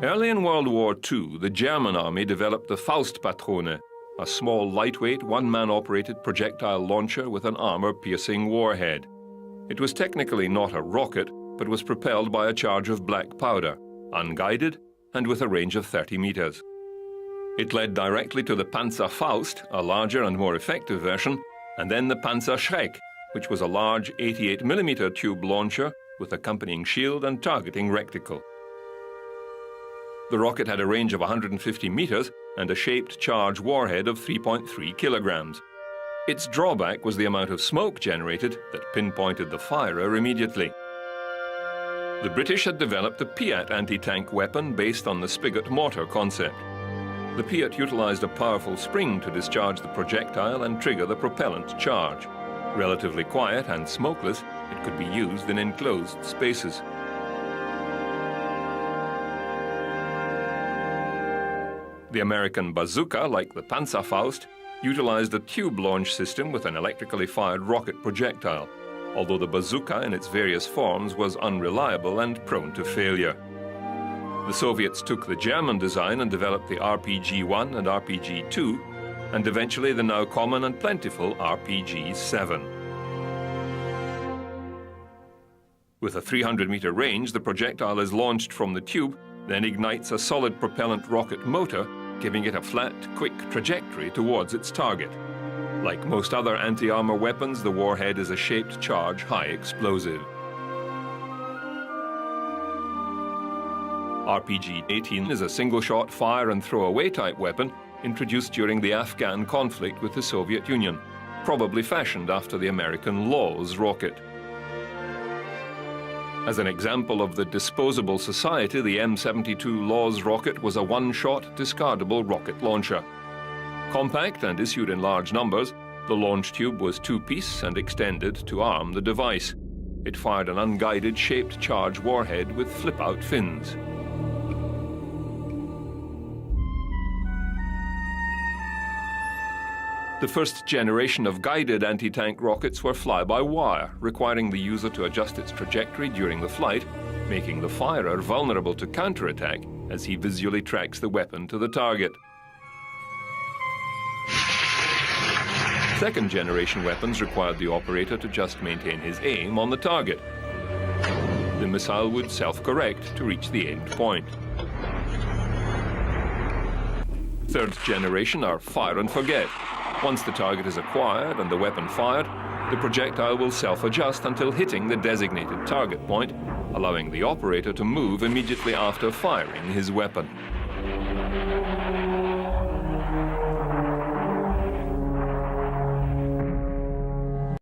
Early in World War II, the German army developed the Faustpatrone, a small, lightweight, one-man-operated projectile launcher with an armor-piercing warhead. It was technically not a rocket, but was propelled by a charge of black powder, unguided, and with a range of 30 meters. It led directly to the Panzerfaust, a larger and more effective version, and then the Panzerschreck, which was a large 88mm tube launcher with accompanying shield and targeting reticle. The rocket had a range of 150 meters and a shaped charge warhead of 3.3 kilograms. Its drawback was the amount of smoke generated that pinpointed the firer immediately. The British had developed the Piat anti-tank weapon based on the spigot mortar concept. The Piat utilized a powerful spring to discharge the projectile and trigger the propellant charge. Relatively quiet and smokeless, it could be used in enclosed spaces. The American bazooka, like the Panzerfaust, utilized a tube launch system with an electrically fired rocket projectile, although the bazooka in its various forms was unreliable and prone to failure. The Soviets took the German design and developed the RPG-1 and RPG-2, and eventually the now common and plentiful RPG-7. With a 300-meter range, the projectile is launched from the tube, then ignites a solid propellant rocket motor, giving it a flat, quick trajectory towards its target. Like most other anti-armor weapons, the warhead is a shaped charge high explosive. RPG-18 is a single-shot fire-and-throw-away type weapon introduced during the Afghan conflict with the Soviet Union, probably fashioned after the American Laws rocket. As an example of the disposable society, the M72 Laws rocket was a one-shot, discardable rocket launcher. Compact and issued in large numbers, the launch tube was two-piece and extended to arm the device. It fired an unguided shaped charge warhead with flip-out fins. The first generation of guided anti-tank rockets were fly-by-wire, requiring the user to adjust its trajectory during the flight, making the firer vulnerable to counterattack as he visually tracks the weapon to the target. Second-generation weapons required the operator to just maintain his aim on the target. The missile would self-correct to reach the aimed point. Third generation are fire and forget. Once the target is acquired and the weapon fired, the projectile will self-adjust until hitting the designated target point, allowing the operator to move immediately after firing his weapon.